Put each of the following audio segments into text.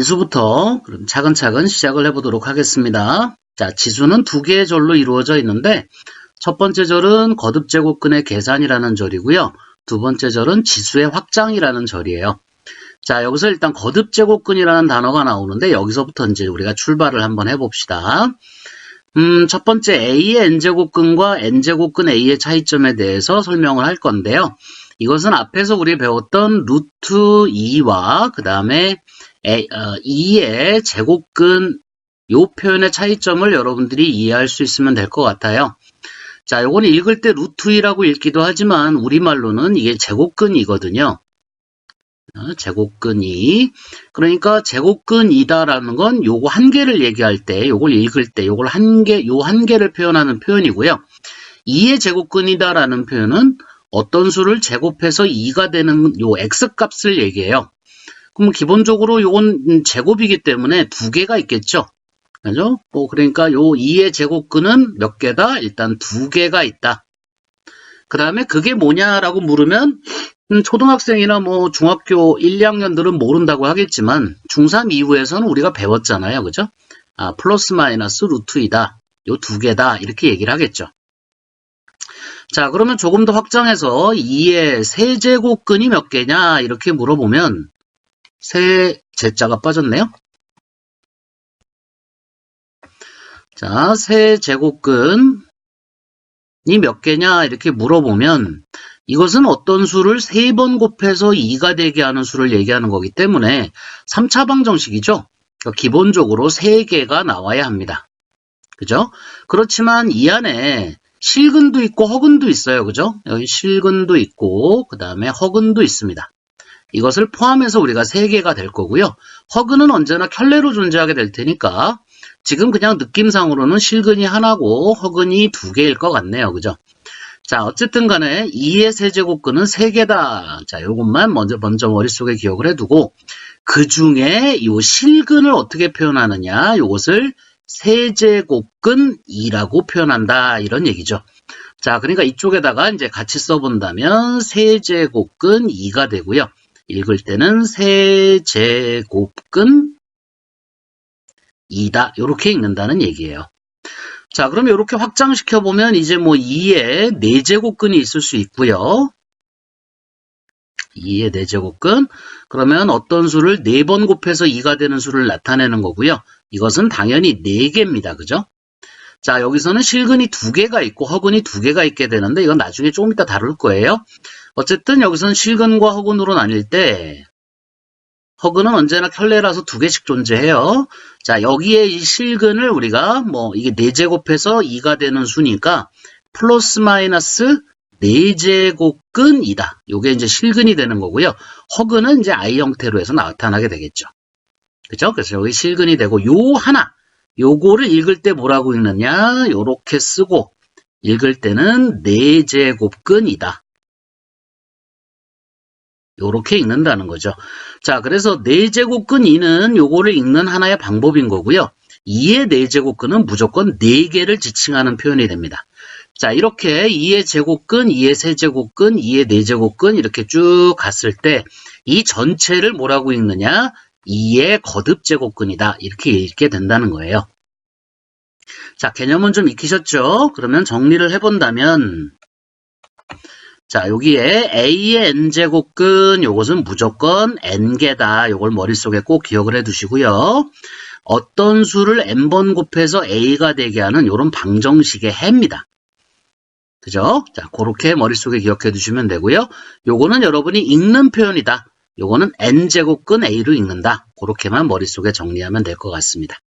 지수부터 그럼 차근차근 시작을 해보도록 하겠습니다. 자, 지수는 두 개의 절로 이루어져 있는데 첫 번째 절은 거듭제곱근의 계산이라는 절이고요. 두 번째 절은 지수의 확장이라는 절이에요. 자, 여기서 일단 거듭제곱근이라는 단어가 나오는데 여기서부터 이제 우리가 출발을 한번 해봅시다. 첫 번째 A의 n제곱근과 n제곱근 A의 차이점에 대해서 설명을 할 건데요. 이것은 앞에서 우리 배웠던 루트 2와 그 다음에 2의 제곱근 요 표현의 차이점을 여러분들이 이해할 수 있으면 될 것 같아요. 자, 요거는 읽을 때 루트 2라고 읽기도 하지만 우리말로는 이게 제곱근이거든요. 제곱근 2. 그러니까 제곱근 2다라는 건 요거 한 개를 얘기할 때, 요걸 읽을 때, 요걸 요 한 개를 표현하는 표현이고요. 2의 제곱근이다라는 표현은 어떤 수를 제곱해서 2가 되는 요 x값을 얘기해요. 그럼 기본적으로 요건 제곱이기 때문에 두 개가 있겠죠. 그죠? 그러니까 요 2의 제곱근은 몇 개다? 일단 두 개가 있다. 그 다음에 그게 뭐냐라고 물으면 초등학생이나 뭐 중학교 1, 2학년들은 모른다고 하겠지만 중3 이후에서는 우리가 배웠잖아요. 그죠? 플러스 마이너스 루트 2다. 요 두 개다. 이렇게 얘기를 하겠죠. 자, 그러면 조금 더 확장해서 2의 세제곱근이 몇 개냐 이렇게 물어보면 제자가 빠졌네요. 자, 세제곱근이 몇 개냐 이렇게 물어보면 이것은 어떤 수를 3번 곱해서 2가 되게 하는 수를 얘기하는 거기 때문에 3차 방정식이죠. 그러니까 기본적으로 3개가 나와야 합니다. 그죠? 그렇지만 이 안에 실근도 있고 허근도 있어요. 그죠? 여기 실근도 있고 그 다음에 허근도 있습니다. 이것을 포함해서 우리가 3개가 될 거고요. 허근은 언제나 켤레로 존재하게 될 테니까 지금 그냥 느낌상으로는 실근이 하나고 허근이 2개일 것 같네요. 그죠? 자, 어쨌든 간에 2의 세제곱근은 3개다. 자, 요것만 먼저 머릿속에 기억을 해두고 그 중에 요 실근을 어떻게 표현하느냐 요것을 세제곱근 2라고 표현한다. 이런 얘기죠. 자, 그러니까 이쪽에다가 이제 같이 써본다면 세제곱근 2가 되고요. 읽을 때는 세제곱근 2다. 이렇게 읽는다는 얘기예요. 자, 그럼 이렇게 확장시켜보면 이제 뭐 2의 4제곱근이 있을 수 있고요. 2의 4제곱근. 그러면 어떤 수를 4번 곱해서 2가 되는 수를 나타내는 거고요. 이것은 당연히 4개입니다. 그죠? 자, 여기서는 실근이 2개가 있고 허근이 2개가 있게 되는데 이건 나중에 조금 이따 다룰 거예요. 어쨌든 여기서는 실근과 허근으로 나뉠 때 허근은 언제나 켤레라서 2개씩 존재해요. 자, 여기에 이 실근을 우리가 뭐 이게 4제곱해서 2가 되는 수니까 플러스 마이너스 4제곱근이다. 요게 이제 실근이 되는 거고요. 허근은 이제 I 형태로 해서 나타나게 되겠죠. 그죠? 그래서 여기 실근이 되고 요 하나 요거를 읽을 때 뭐라고 읽느냐 요렇게 쓰고 읽을 때는 4제곱근이다. 요렇게 읽는다는 거죠. 자, 그래서 4제곱근 2는 요거를 읽는 하나의 방법인 거고요. 2의 4제곱근은 무조건 4개를 지칭하는 표현이 됩니다. 자, 이렇게 2의 제곱근, 2의 세제곱근, 2의 4제곱근 이렇게 쭉 갔을 때 이 전체를 뭐라고 읽느냐 2의 거듭제곱근이다. 이렇게 읽게 된다는 거예요. 자, 개념은 좀 익히셨죠? 그러면 정리를 해본다면 자, 여기에 A의 n제곱근 요것은 무조건 n개다. 요걸 머릿속에 꼭 기억을 해두시고요. 어떤 수를 n번 곱해서 A가 되게 하는 요런 방정식의 해입니다. 그죠? 자, 그렇게 머릿속에 기억해 두시면 되고요. 요거는 여러분이 읽는 표현이다. 요거는 n제곱근 A로 읽는다. 그렇게만 머릿속에 정리하면 될 것 같습니다.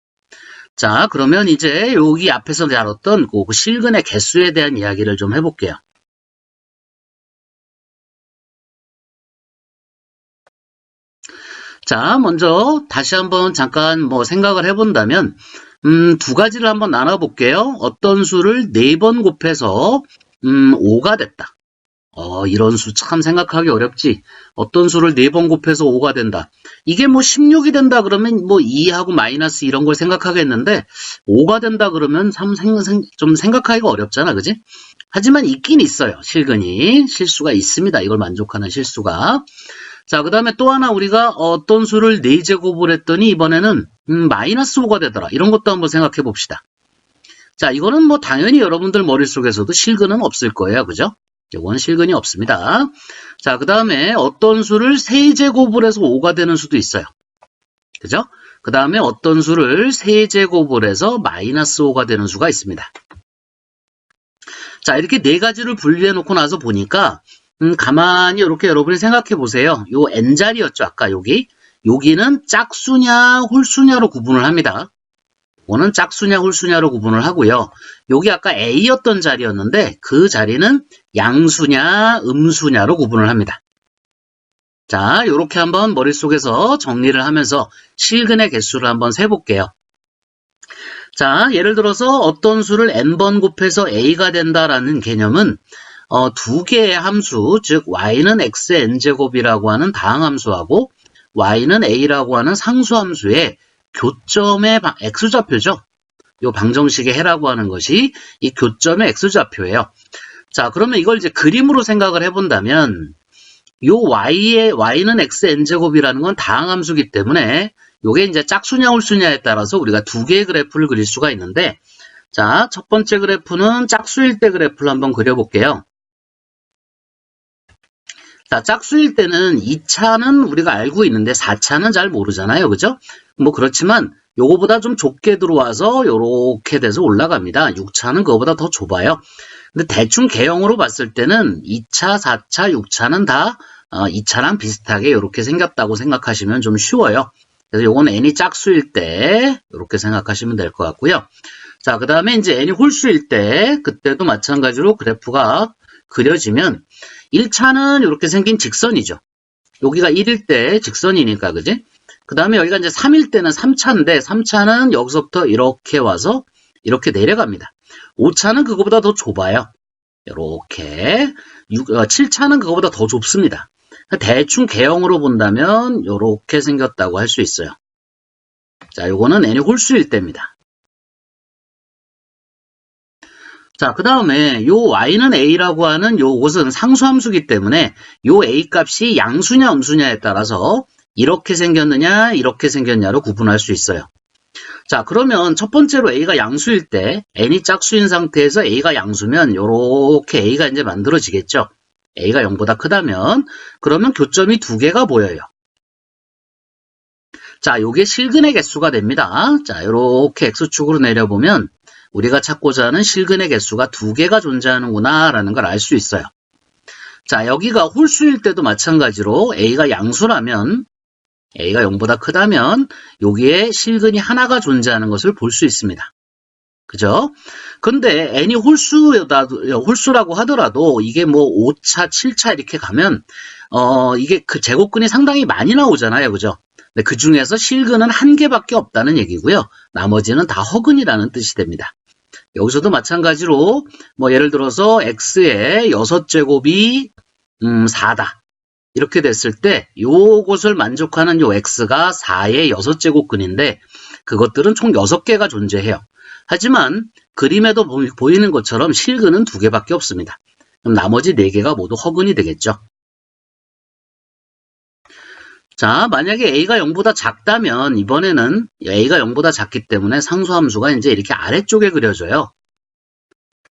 자, 그러면 이제 여기 앞에서 다뤘던 그 실근의 개수에 대한 이야기를 좀 해볼게요. 자, 먼저 다시 한번 잠깐 뭐 생각을 해본다면 두 가지를 한번 나눠볼게요. 어떤 수를 4번 곱해서 5가 됐다. 이런 수 참 생각하기 어렵지. 어떤 수를 4번 곱해서 5가 된다. 이게 뭐 16이 된다 그러면 뭐 2하고 마이너스 이런 걸 생각하겠는데 5가 된다 그러면 좀 생각하기가 어렵잖아. 그지? 하지만 있긴 있어요. 실수가 있습니다. 이걸 만족하는 실수가. 자, 그 다음에 또 하나 우리가 어떤 수를 4제곱을 했더니 이번에는 마이너스 5가 되더라. 이런 것도 한번 생각해 봅시다. 자, 이거는 뭐 당연히 여러분들 머릿속에서도 실근은 없을 거예요. 그죠? 이건 실근이 없습니다. 자, 그 다음에 어떤 수를 3제곱을 해서 5가 되는 수도 있어요. 그죠? 그 다음에 어떤 수를 3제곱을 해서 마이너스 5가 되는 수가 있습니다. 자, 이렇게 4가지를 분리해 놓고 나서 보니까 가만히 이렇게 여러분이 생각해 보세요. 요 n자리였죠. 아까 여기는 짝수냐 홀수냐로 구분을 합니다. 이거는 짝수냐 홀수냐로 구분을 하고요. 여기 아까 A였던 자리였는데 그 자리는 양수냐 음수냐로 구분을 합니다. 자, 이렇게 한번 머릿속에서 정리를 하면서 실근의 개수를 한번 세볼게요. 자, 예를 들어서 어떤 수를 n번 곱해서 a가 된다라는 개념은 두 개의 함수, 즉 y는 x의 n제곱이라고 하는 다항함수하고 y는 a라고 하는 상수함수의 교점의 x좌표죠. 이 방정식의 해라고 하는 것이 이 교점의 x좌표예요. 자, 그러면 이걸 이제 그림으로 생각을 해본다면 요 y는 x의 n제곱이라는 건 다항함수이기 때문에 요게 이제 짝수냐 홀수냐에 따라서 우리가 두 개의 그래프를 그릴 수가 있는데, 자, 첫 번째 그래프는 짝수일 때 그래프를 한번 그려볼게요. 자, 짝수일 때는 2차는 우리가 알고 있는데 4차는 잘 모르잖아요. 그죠? 뭐 그렇지만 요거보다 좀 좁게 들어와서 요렇게 돼서 올라갑니다. 6차는 그거보다 더 좁아요. 근데 대충 개형으로 봤을 때는 2차, 4차, 6차는 다 2차랑 비슷하게 이렇게 생겼다고 생각하시면 좀 쉬워요. 그래서 요건 n이 짝수일 때 이렇게 생각하시면 될 것 같고요. 자, 그 다음에 이제 n이 홀수일 때 그때도 마찬가지로 그래프가 그려지면 1차는 이렇게 생긴 직선이죠. 여기가 1일 때 직선이니까, 그지? 그 다음에 여기가 이제 3일 때는 3차인데 3차는 여기서부터 이렇게 와서 이렇게 내려갑니다. 5차는 그거보다 더 좁아요. 이렇게 7차는 그거보다 더 좁습니다. 대충 개형으로 본다면 이렇게 생겼다고 할 수 있어요. 자, 요거는 n이 홀수일 때입니다. 자, 그 다음에 요 y는 a라고 하는 요것은 상수함수기 때문에 요 a 값이 양수냐 음수냐에 따라서 이렇게 생겼느냐 이렇게 생겼냐로 구분할 수 있어요. 자, 그러면 첫 번째로 a가 양수일 때 n이 짝수인 상태에서 a가 양수면 요렇게 a가 이제 만들어지겠죠. a가 0보다 크다면 그러면 교점이 두 개가 보여요. 자, 요게 실근의 개수가 됩니다. 자, 요렇게 x축으로 내려보면 우리가 찾고자 하는 실근의 개수가 두 개가 존재하는구나 라는 걸 알 수 있어요. 자, 여기가 홀수일 때도 마찬가지로 a가 양수라면 a가 0보다 크다면 여기에 실근이 하나가 존재하는 것을 볼 수 있습니다. 그죠? 근데 n이 홀수라고 하더라도 이게 뭐 5차, 7차 이렇게 가면 이게 그 제곱근이 상당히 많이 나오잖아요. 그죠? 근데 그 중에서 실근은 한 개밖에 없다는 얘기고요. 나머지는 다 허근이라는 뜻이 됩니다. 여기서도 마찬가지로 뭐 예를 들어서 x의 6제곱이 4다. 이렇게 됐을 때 요것을 만족하는 요 x가 4의 6제곱근인데 그것들은 총 6개가 존재해요. 하지만 그림에도 보이는 것처럼 실근은 2개밖에 없습니다. 그럼 나머지 4개가 모두 허근이 되겠죠. 자, 만약에 a가 0보다 작다면 이번에는 a가 0보다 작기 때문에 상수함수가 이제 이렇게 아래쪽에 그려져요.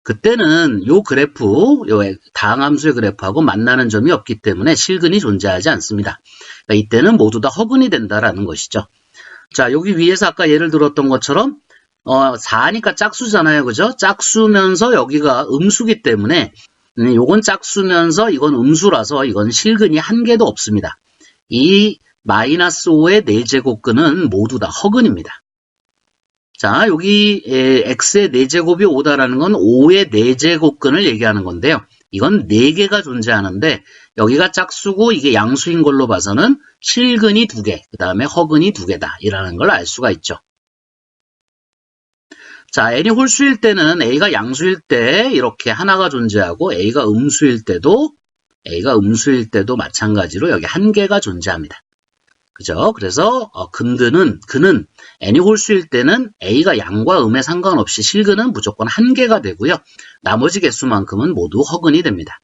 그때는 요 그래프, 요 다항함수의 그래프하고 만나는 점이 없기 때문에 실근이 존재하지 않습니다. 그러니까 이때는 모두 다 허근이 된다라는 것이죠. 자, 여기 위에서 아까 예를 들었던 것처럼 4니까 짝수잖아요. 그죠? 짝수면서 여기가 음수기 때문에 요건 짝수면서 이건 음수라서 이건 실근이 한 개도 없습니다. 이 마이너스 5의 4제곱근은 모두 다 허근입니다. 자, 여기 x의 4제곱이 5다라는 건 5의 4제곱근을 얘기하는 건데요. 이건 4개가 존재하는데 여기가 짝수고 이게 양수인 걸로 봐서는 실근이 2개, 그 다음에 허근이 2개다 이라는 걸 알 수가 있죠. 자, n이 홀수일 때는 a가 양수일 때 이렇게 하나가 존재하고 a가 음수일 때도 마찬가지로 여기 한 개가 존재합니다. 그죠? 그래서 그는 n이 홀수일 때는 a가 양과 음에 상관없이 실근은 무조건 한 개가 되고요. 나머지 개수만큼은 모두 허근이 됩니다.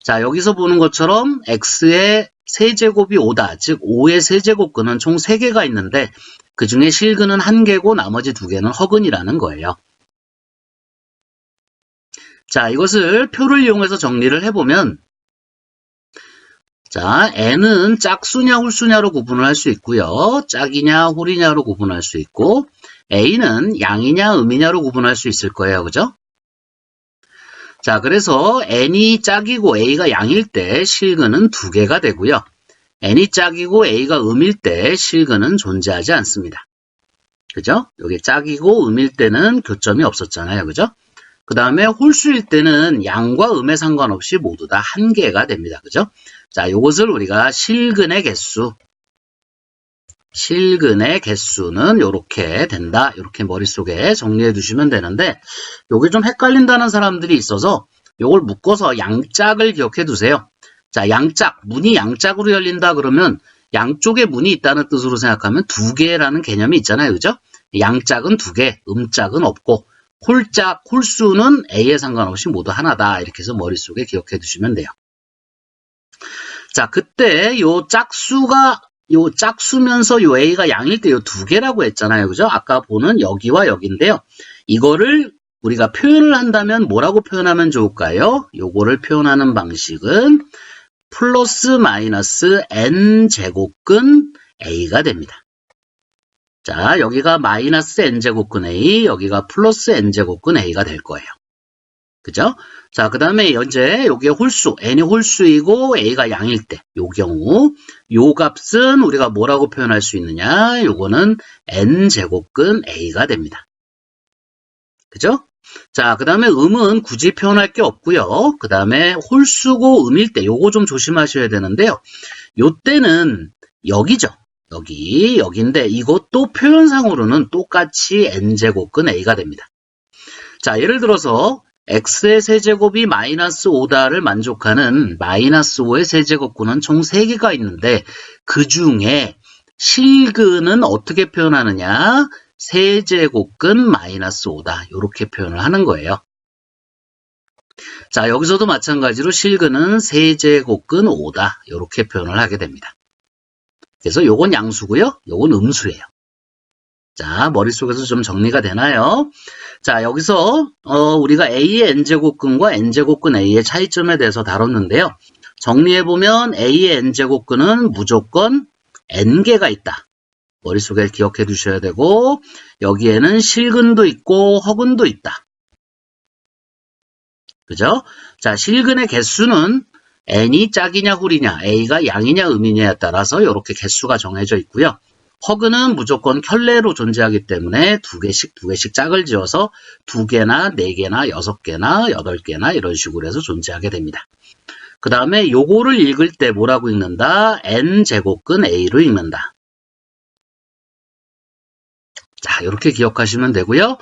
자, 여기서 보는 것처럼 x의 세제곱이 5다. 즉 5의 세제곱근은 총 3개가 있는데 그 중에 실근은 1개고 나머지 2개는 허근이라는 거예요. 자, 이것을 표를 이용해서 정리를 해보면 자, n은 짝수냐 홀수냐로 구분을 할 수 있고요. 짝이냐 홀이냐로 구분할 수 있고 a는 양이냐 음이냐로 구분할 수 있을 거예요. 그죠? 자, 그래서 n이 짝이고 a가 양일 때 실근은 2개가 되고요. n이 짝이고 a가 음일 때 실근은 존재하지 않습니다. 그죠? 여기 짝이고 음일 때는 교점이 없었잖아요. 그죠? 그 다음에 홀수일 때는 양과 음에 상관없이 모두 다 1개가 됩니다. 그죠? 자, 이것을 우리가 실근의 개수, 실근의 개수는 이렇게 된다. 이렇게 머릿속에 정리해 두시면 되는데 이게 좀 헷갈린다는 사람들이 있어서 이걸 묶어서 양짝을 기억해 두세요. 자, 양짝, 문이 양짝으로 열린다 그러면 양쪽에 문이 있다는 뜻으로 생각하면 2개라는 개념이 있잖아요. 그죠? 양짝은 2개, 음짝은 없고 홀짝, 홀수는 A에 상관없이 모두 하나다. 이렇게 해서 머릿속에 기억해 두시면 돼요. 자, 그때 요 짝수면서 요 A가 양일 때 요 2개라고 했잖아요. 그죠? 아까 보는 여기와 여기인데요. 이거를 우리가 표현을 한다면 뭐라고 표현하면 좋을까요? 요거를 표현하는 방식은 플러스 마이너스 n제곱근 A가 됩니다. 자, 여기가 마이너스 n제곱근 A, 여기가 플러스 n제곱근 A가 될 거예요. 그죠? 자, 그 다음에 현재 여기에 홀수, n이 홀수이고 a가 양일 때, 요 경우 요 값은 우리가 뭐라고 표현할 수 있느냐? 요거는 n제곱근 a가 됩니다. 그죠? 자, 그 다음에 음은 굳이 표현할 게 없고요. 그 다음에 홀수고 음일 때 요거 좀 조심하셔야 되는데요. 요 때는 여기죠. 여기인데 이것도 표현상으로는 똑같이 n제곱근 a가 됩니다. 자, 예를 들어서 x의 세제곱이 마이너스 5다를 만족하는 마이너스 5의 세제곱근은 총 3개가 있는데 그 중에 실근은 어떻게 표현하느냐? 세제곱근 마이너스 5다. 이렇게 표현을 하는 거예요. 자, 여기서도 마찬가지로 실근은 세제곱근 5다. 이렇게 표현을 하게 됩니다. 그래서 요건 양수고요. 요건 음수예요. 자, 머릿속에서 좀 정리가 되나요? 자, 여기서 우리가 A의 n제곱근과 n제곱근 A의 차이점에 대해서 다뤘는데요. 정리해보면 A의 n제곱근은 무조건 n개가 있다. 머릿속에 기억해 두셔야 되고 여기에는 실근도 있고 허근도 있다. 그죠? 자, 실근의 개수는 n이 짝이냐 홀이냐, A가 양이냐 음이냐에 따라서 이렇게 개수가 정해져 있고요. 허근은 무조건 켤레로 존재하기 때문에 2개씩 짝을 지어서 2개나 4개나 6개나 8개나 이런 식으로 해서 존재하게 됩니다. 그 다음에 요거를 읽을 때 뭐라고 읽는다? n제곱근 A로 읽는다. 자, 이렇게 기억하시면 되고요.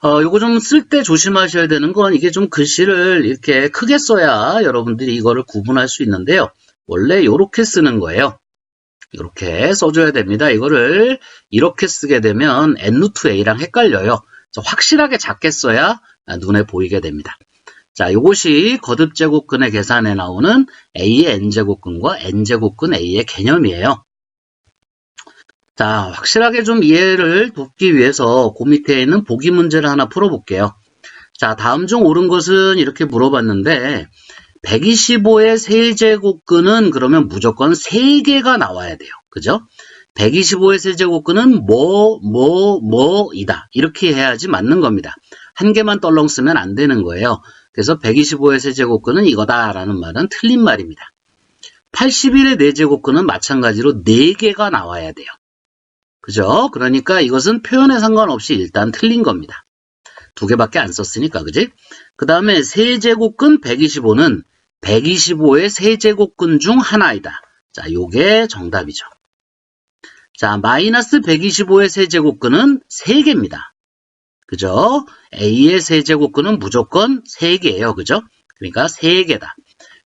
요거 좀 쓸 때 조심하셔야 되는 건 이게 좀 글씨를 이렇게 크게 써야 여러분들이 이거를 구분할 수 있는데요. 원래 이렇게 쓰는 거예요. 이렇게 써줘야 됩니다. 이거를 이렇게 쓰게 되면 n-a랑 헷갈려요. 확실하게 작게 써야 눈에 보이게 됩니다. 자, 이것이 거듭제곱근의 계산에 나오는 a의 n제곱근과 n제곱근 a의 개념이에요. 자, 확실하게 좀 이해를 돕기 위해서 그 밑에 있는 보기 문제를 하나 풀어볼게요. 자, 다음 중 옳은 것은 이렇게 물어봤는데 125의 세제곱근은 그러면 무조건 3개가 나와야 돼요. 그죠? 125의 세제곱근은 뭐이다. 이렇게 해야지 맞는 겁니다. 한 개만 떨렁 쓰면 안 되는 거예요. 그래서 125의 세제곱근은 이거다라는 말은 틀린 말입니다. 81의 4제곱근은 마찬가지로 4개가 나와야 돼요. 그죠? 그러니까 이것은 표현에 상관없이 일단 틀린 겁니다. 2개밖에 안 썼으니까, 그지? 그 다음에 세제곱근 125는 125의 세제곱근 중 하나이다. 자, 요게 정답이죠. 자, 마이너스 125의 세제곱근은 3개입니다. 그죠? A의 세제곱근은 무조건 3개예요. 그죠? 그러니까 3개다.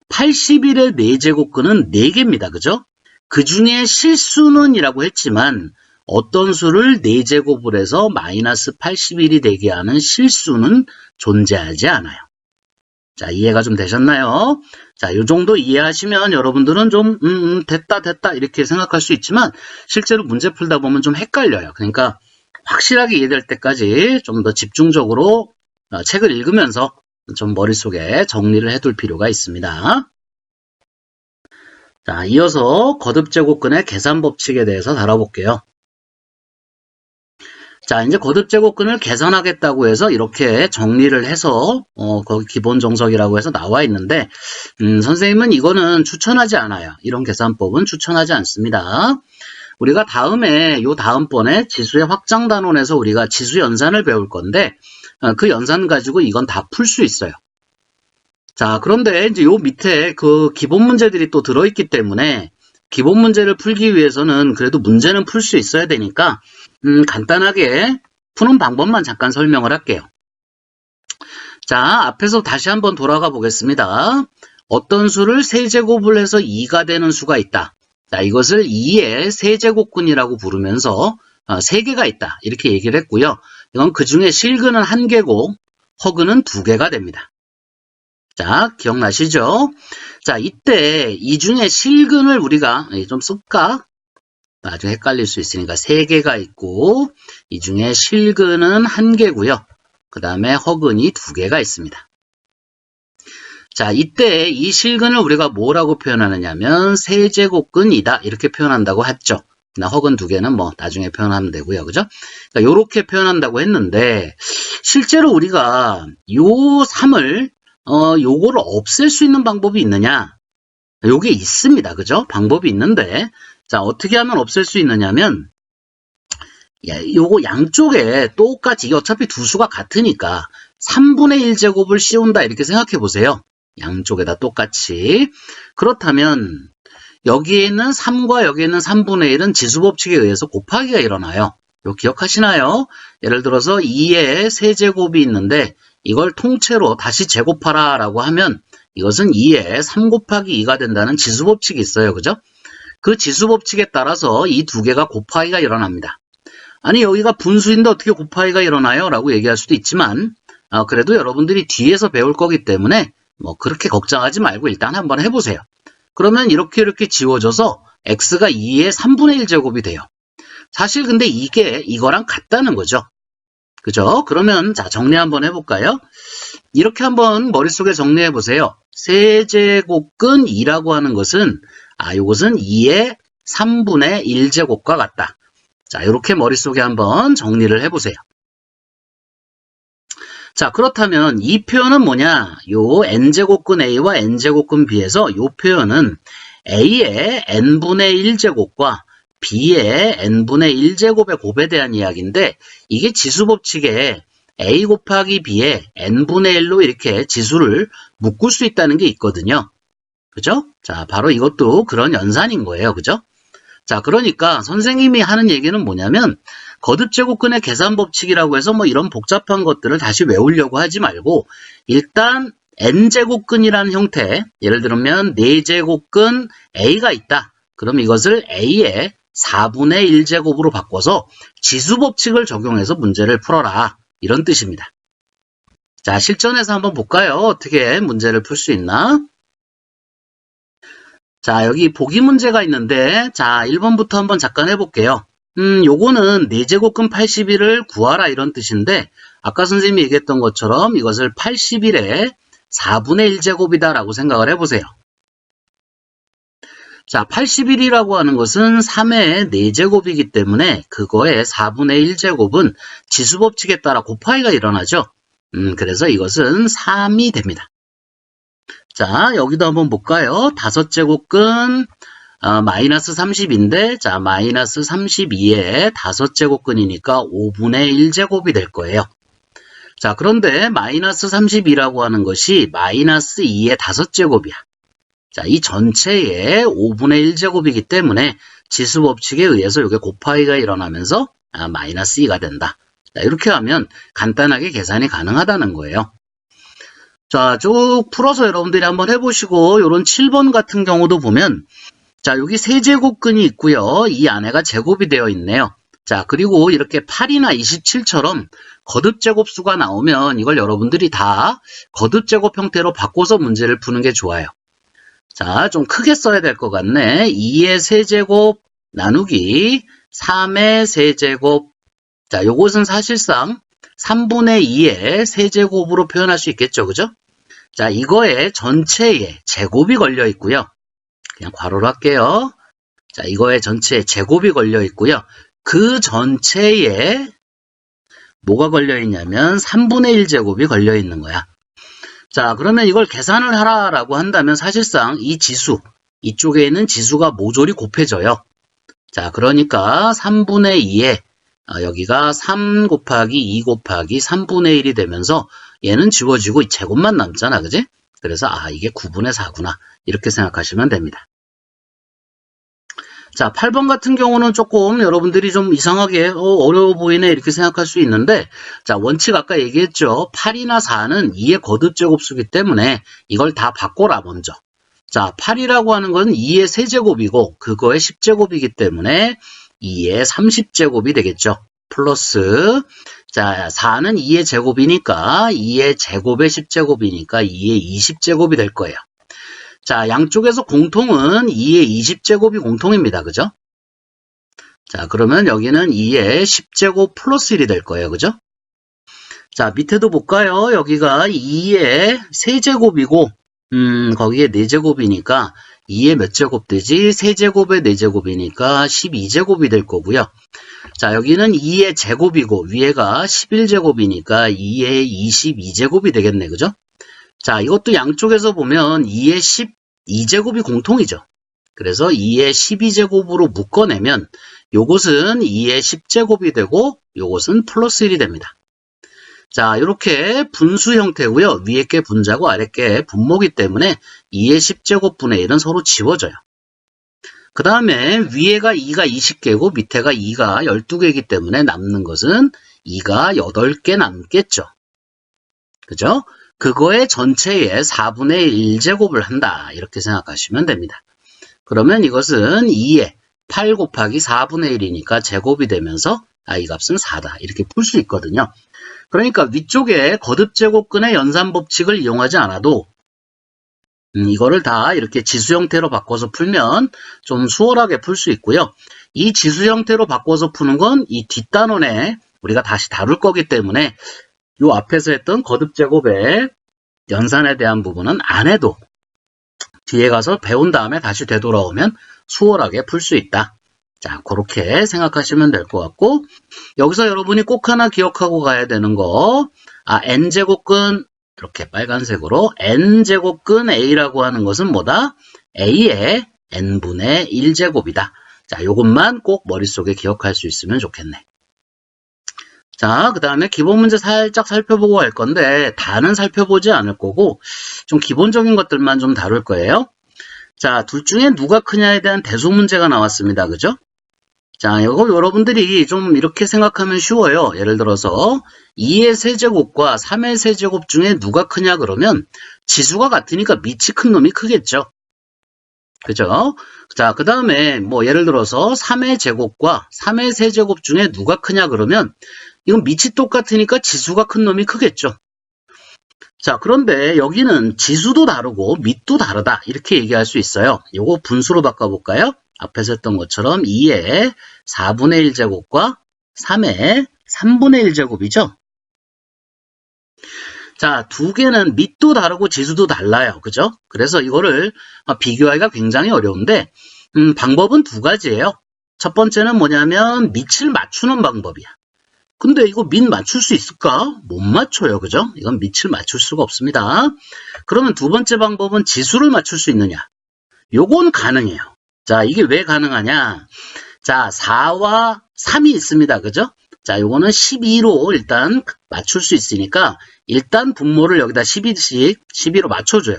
81의 4제곱근은 4개입니다. 그죠? 그 중에 실수는 이라고 했지만 어떤 수를 4제곱을 해서 마이너스 81이 되게 하는 실수는 존재하지 않아요. 자, 이해가 좀 되셨나요? 자, 요 정도 이해하시면 여러분들은 좀, 됐다, 이렇게 생각할 수 있지만, 실제로 문제 풀다 보면 좀 헷갈려요. 그러니까, 확실하게 이해될 때까지 좀 더 집중적으로 책을 읽으면서 좀 머릿속에 정리를 해둘 필요가 있습니다. 자, 이어서 거듭제곱근의 계산 법칙에 대해서 다뤄볼게요. 자, 이제 거듭제곱근을 계산하겠다고 해서 이렇게 정리를 해서 거기 기본 정석이라고 해서 나와 있는데 선생님은 이거는 추천하지 않아요. 이런 계산법은 추천하지 않습니다. 우리가 다음번에 지수의 확장단원에서 우리가 지수 연산을 배울 건데 그 연산 가지고 이건 다 풀 수 있어요. 자, 그런데 이제 요 밑에 그 기본 문제들이 또 들어있기 때문에 기본 문제를 풀기 위해서는 그래도 문제는 풀 수 있어야 되니까 간단하게 푸는 방법만 잠깐 설명을 할게요. 자, 앞에서 다시 한번 돌아가 보겠습니다. 어떤 수를 세제곱을 해서 2가 되는 수가 있다. 자, 이것을 2의 세제곱근이라고 부르면서 3개가 있다. 이렇게 얘기를 했고요. 이건 그 중에 실근은 1개고 허근은 2개가 됩니다. 자, 기억나시죠? 자, 이때 이 중에 실근을 우리가 좀 쓸까? 나중에 헷갈릴 수 있으니까 3개가 있고 이 중에 실근은 1개고요. 그 다음에 허근이 2개가 있습니다. 자, 이때 이 실근을 우리가 뭐라고 표현하느냐면 세제곱근이다 이렇게 표현한다고 했죠. 허근 2개는 뭐 나중에 표현하면 되고요. 그죠? 그러니까 이렇게 표현한다고 했는데 실제로 우리가 요 3을 요거를 없앨 수 있는 방법이 있느냐? 요게 있습니다. 그죠? 방법이 있는데, 자, 어떻게 하면 없앨 수 있느냐면, 요거 양쪽에 똑같이, 이게 어차피 두 수가 같으니까, 3분의 1제곱을 씌운다, 이렇게 생각해 보세요. 양쪽에다 똑같이. 그렇다면, 여기에는 3과 여기에는 3분의 1은 지수법칙에 의해서 곱하기가 일어나요. 이거 기억하시나요? 예를 들어서 2의 세제곱이 있는데, 이걸 통째로 다시 제곱하라 라고 하면 이것은 2에 3 곱하기 2가 된다는 지수법칙이 있어요. 그죠? 그 지수법칙에 따라서 이 2개가 곱하기가 일어납니다. 아니 여기가 분수인데 어떻게 곱하기가 일어나요? 라고 얘기할 수도 있지만 그래도 여러분들이 뒤에서 배울 거기 때문에 뭐 그렇게 걱정하지 말고 일단 한번 해보세요. 그러면 이렇게 지워져서 x가 2의 3분의 1제곱이 돼요. 사실 근데 이게 이거랑 같다는 거죠. 그죠? 그러면 자 정리 한번 해볼까요? 이렇게 한번 머릿속에 정리해 보세요. 세제곱근 2라고 하는 것은 이것은 2의 3분의 1제곱과 같다. 자 이렇게 머릿속에 한번 정리를 해보세요. 자 그렇다면 이 표현은 뭐냐? 요 n제곱근 a와 n제곱근 b에서 요 표현은 a의 n분의 1제곱과 b의 n분의 1제곱의 곱에 대한 이야기인데 이게 지수법칙에 a 곱하기 b에 n분의 1로 이렇게 지수를 묶을 수 있다는 게 있거든요. 그죠? 자, 바로 이것도 그런 연산인 거예요. 그죠? 자, 그러니까 선생님이 하는 얘기는 뭐냐면 거듭제곱근의 계산법칙이라고 해서 뭐 이런 복잡한 것들을 다시 외우려고 하지 말고 일단 n제곱근이라는 형태, 예를 들면 4제곱근 a가 있다. 그럼 이것을 a의 4분의 1제곱으로 바꿔서 지수법칙을 적용해서 문제를 풀어라. 이런 뜻입니다. 자, 실전에서 한번 볼까요? 어떻게 문제를 풀 수 있나? 자, 여기 보기 문제가 있는데, 자, 1번부터 한번 잠깐 해볼게요. 요거는 4제곱근 81을 구하라 이런 뜻인데, 아까 선생님이 얘기했던 것처럼 이것을 81의 4분의 1제곱이다 라고 생각을 해보세요. 자, 81이라고 하는 것은 3의 4제곱이기 때문에 그거의 4분의 1제곱은 지수법칙에 따라 곱하기가 일어나죠. 그래서 이것은 3이 됩니다. 자, 여기도 한번 볼까요? 5제곱근 마이너스 30인데 자, 마이너스 32의 5제곱근이니까 5분의 1제곱이 될 거예요. 자, 그런데 마이너스 32라고 하는 것이 마이너스 2의 5제곱이야. 자, 이 전체의 5분의 1제곱이기 때문에 지수법칙에 의해서 이게 곱하기가 일어나면서 마이너스 2가 된다. 자, 이렇게 하면 간단하게 계산이 가능하다는 거예요. 자, 쭉 풀어서 여러분들이 한번 해보시고 이런 7번 같은 경우도 보면 자, 여기 세제곱근이 있고요. 이 안에가 제곱이 되어 있네요. 자, 그리고 이렇게 8이나 27처럼 거듭제곱수가 나오면 이걸 여러분들이 다 거듭제곱 형태로 바꿔서 문제를 푸는 게 좋아요. 자, 좀 크게 써야 될 것 같네. 2의 세제곱 나누기 3의 세제곱. 자, 요것은 사실상 3분의 2의 세제곱으로 표현할 수 있겠죠. 그죠? 자, 이거에 전체에 제곱이 걸려 있고요. 그냥 괄호로 할게요. 자, 이거에 전체에 제곱이 걸려 있고요. 그 전체에 뭐가 걸려 있냐면 3분의 1 제곱이 걸려 있는 거야. 자, 그러면 이걸 계산을 하라라고 한다면 사실상 이 지수, 이쪽에 있는 지수가 모조리 곱해져요. 자, 그러니까 3분의 2에 여기가 3 곱하기 2 곱하기 3분의 1이 되면서 얘는 지워지고 이 제곱만 남잖아. 그지? 그래서 이게 9분의 4구나. 이렇게 생각하시면 됩니다. 자, 8번 같은 경우는 조금 여러분들이 좀 이상하게 어려워 보이네 이렇게 생각할 수 있는데, 자, 원칙 아까 얘기했죠. 8이나 4는 2의 거듭제곱수기 때문에 이걸 다 바꿔라 먼저. 자, 8이라고 하는 건 2의 세제곱이고 그거의 10제곱이기 때문에 2의 30제곱이 되겠죠. 플러스, 자, 4는 2의 제곱이니까 2의 제곱의 10제곱이니까 2의 20제곱이 될 거예요. 자, 양쪽에서 공통은 2의 20제곱이 공통입니다. 그죠? 자, 그러면 여기는 2의 10제곱 플러스 1이 될 거예요. 그죠? 자, 밑에도 볼까요? 여기가 2의 세제곱이고, 거기에 4제곱이니까 2의 몇 제곱 되지? 세제곱의 4제곱이니까 12제곱이 될 거고요. 자, 여기는 2의 제곱이고, 위에가 11제곱이니까 2의 22제곱이 되겠네. 그죠? 자, 이것도 양쪽에서 보면 2의 12제곱이 공통이죠. 그래서 2의 12제곱으로 묶어내면 요것은 2의 10제곱이 되고 요것은 플러스 1이 됩니다. 자, 이렇게 분수 형태고요. 위에 게 분자고 아래 게 분모기 때문에 2의 10제곱분의 1은 서로 지워져요. 그 다음에 위에가 2가 20개고 밑에가 2가 12개이기 때문에 남는 것은 2가 8개 남겠죠. 그죠? 그거의 전체에 4분의 1제곱을 한다. 이렇게 생각하시면 됩니다. 그러면 이것은 2에 8 곱하기 4분의 1이니까 제곱이 되면서 이 값은 4다. 이렇게 풀 수 있거든요. 그러니까 위쪽에 거듭제곱근의 연산법칙을 이용하지 않아도 이거를 다 이렇게 지수 형태로 바꿔서 풀면 좀 수월하게 풀 수 있고요. 이 지수 형태로 바꿔서 푸는 건 이 뒷단원에 우리가 다시 다룰 거기 때문에 요 앞에서 했던 거듭제곱의 연산에 대한 부분은 안 해도 뒤에 가서 배운 다음에 다시 되돌아오면 수월하게 풀 수 있다. 자, 그렇게 생각하시면 될 것 같고, 여기서 여러분이 꼭 하나 기억하고 가야 되는 거, n제곱근, 이렇게 빨간색으로, n제곱근 a라고 하는 것은 뭐다? a의 n분의 1제곱이다. 자, 요것만 꼭 머릿속에 기억할 수 있으면 좋겠네. 자, 그 다음에 기본 문제 살짝 살펴보고 갈 건데, 다는 살펴보지 않을 거고, 좀 기본적인 것들만 좀 다룰 거예요. 자, 둘 중에 누가 크냐에 대한 대소 문제가 나왔습니다. 그죠? 자, 이거 여러분들이 좀 이렇게 생각하면 쉬워요. 예를 들어서 2의 세제곱과 3의 세제곱 중에 누가 크냐 그러면 지수가 같으니까 밑이 큰 놈이 크겠죠. 그죠? 자, 그 다음에 뭐 예를 들어서 3의 제곱과 3의 세제곱 중에 누가 크냐 그러면 이건 밑이 똑같으니까 지수가 큰 놈이 크겠죠. 자, 그런데 여기는 지수도 다르고 밑도 다르다. 이렇게 얘기할 수 있어요. 요거 분수로 바꿔볼까요? 앞에서 했던 것처럼 2의 4분의 1제곱과 3의 3분의 1제곱이죠. 자, 두 개는 밑도 다르고 지수도 달라요. 그죠? 그래서 이거를 비교하기가 굉장히 어려운데 방법은 두 가지예요. 첫 번째는 뭐냐면 밑을 맞추는 방법이야. 근데 이거 밑 맞출 수 있을까? 못 맞춰요. 그죠? 이건 밑을 맞출 수가 없습니다. 그러면 두 번째 방법은 지수를 맞출 수 있느냐? 요건 가능해요. 자, 이게 왜 가능하냐? 자, 4와 3이 있습니다. 그죠? 자, 요거는 12로 일단 맞출 수 있으니까 일단 분모를 여기다 12로 맞춰줘요.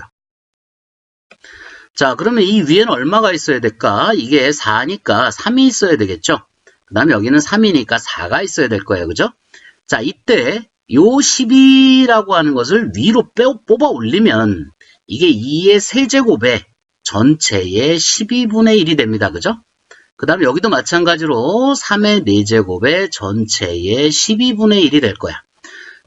자, 그러면 이 위에는 얼마가 있어야 될까? 이게 4니까 3이 있어야 되겠죠? 그 다음에 여기는 3이니까 4가 있어야 될 거예요. 그죠? 자, 이때 요 12라고 하는 것을 위로 뽑아 올리면 이게 2의 세제곱에 전체의 12분의 1이 됩니다. 그죠? 그 다음에 여기도 마찬가지로 3의 4제곱에 전체의 12분의 1이 될 거야.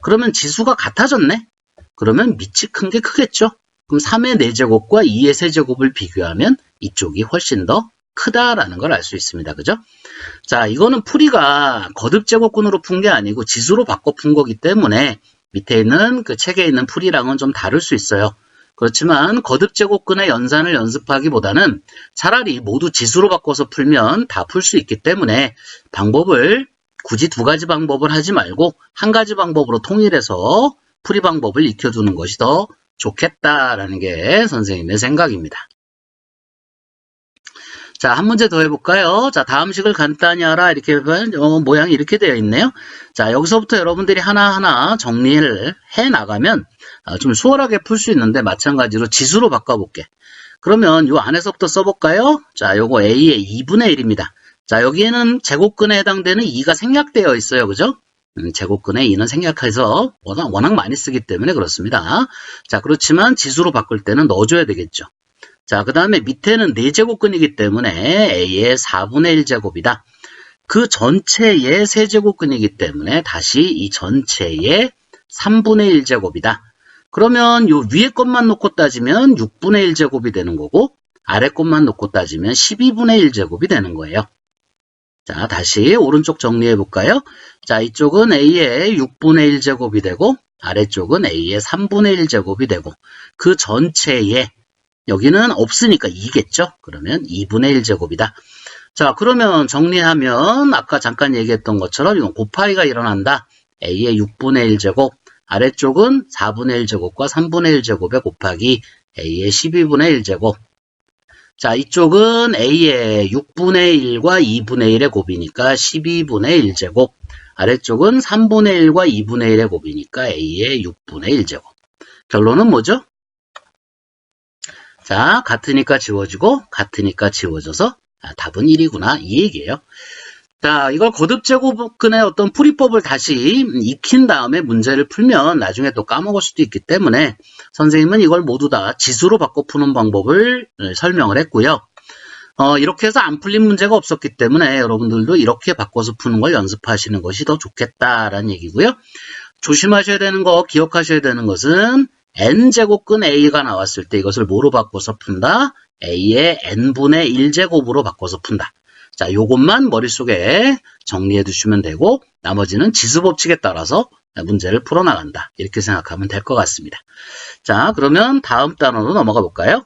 그러면 지수가 같아졌네? 그러면 밑이 큰 게 크겠죠? 그럼 3의 4제곱과 2의 세제곱을 비교하면 이쪽이 훨씬 더 크다라는 걸 알 수 있습니다. 그죠? 자, 이거는 풀이가 거듭 제곱근으로 푼 게 아니고 지수로 바꿔 푼 거기 때문에 밑에 있는 그 책에 있는 풀이랑은 좀 다를 수 있어요. 그렇지만 거듭 제곱근의 연산을 연습하기보다는 차라리 모두 지수로 바꿔서 풀면 다 풀 수 있기 때문에 방법을 굳이 2가지 방법을 하지 말고 1가지 방법으로 통일해서 풀이 방법을 익혀두는 것이 더 좋겠다라는 게 선생님의 생각입니다. 자, 한 문제 더 해볼까요? 자, 다음 식을 간단히 하라. 이렇게 모양이 이렇게 되어 있네요. 자, 여기서부터 여러분들이 하나하나 정리를 해 나가면 좀 수월하게 풀 수 있는데 마찬가지로 지수로 바꿔볼게. 그러면 요 안에서부터 써볼까요? 자, 요거 A의 2분의 1입니다. 자, 여기에는 제곱근에 해당되는 2가 생략되어 있어요. 그죠? 제곱근에 2는 생략해서 워낙 많이 쓰기 때문에 그렇습니다. 자, 그렇지만 지수로 바꿀 때는 넣어줘야 되겠죠. 자, 그 다음에 밑에는 4제곱근이기 때문에 A의 4분의 1제곱이다. 그 전체의 세제곱근이기 때문에 다시 이 전체의 3분의 1제곱이다. 그러면 요 위에 것만 놓고 따지면 6분의 1제곱이 되는 거고 아래 것만 놓고 따지면 12분의 1제곱이 되는 거예요. 자, 다시 오른쪽 정리해 볼까요? 자, 이쪽은 A의 6분의 1제곱이 되고 아래쪽은 A의 3분의 1제곱이 되고 그 전체의 여기는 없으니까 2겠죠? 그러면 2분의 1제곱이다. 자, 그러면 정리하면 아까 잠깐 얘기했던 것처럼 이건 곱하기가 일어난다. A의 6분의 1제곱, 아래쪽은 4분의 1제곱과 3분의 1제곱의 곱하기 A의 12분의 1제곱. 자, 이쪽은 A의 6분의 1과 2분의 1의 곱이니까 12분의 1제곱. 아래쪽은 3분의 1과 2분의 1의 곱이니까 A의 6분의 1제곱. 결론은 뭐죠? 자, 같으니까 지워지고 같으니까 지워져서 답은 1이구나 이 얘기예요. 자, 이걸 거듭제곱근의 어떤 풀이법을 다시 익힌 다음에 문제를 풀면 나중에 또 까먹을 수도 있기 때문에 선생님은 이걸 모두 다 지수로 바꿔 푸는 방법을 설명을 했고요. 이렇게 해서 안 풀린 문제가 없었기 때문에 여러분들도 이렇게 바꿔서 푸는 걸 연습하시는 것이 더 좋겠다라는 얘기고요. 조심하셔야 되는 거, 기억하셔야 되는 것은 n제곱근 a가 나왔을 때 이것을 뭐로 바꿔서 푼다? a의 n분의 1제곱으로 바꿔서 푼다. 자, 요것만 머릿속에 정리해 두시면 되고 나머지는 지수법칙에 따라서 문제를 풀어나간다. 이렇게 생각하면 될 것 같습니다. 자, 그러면 다음 단원으로 넘어가 볼까요?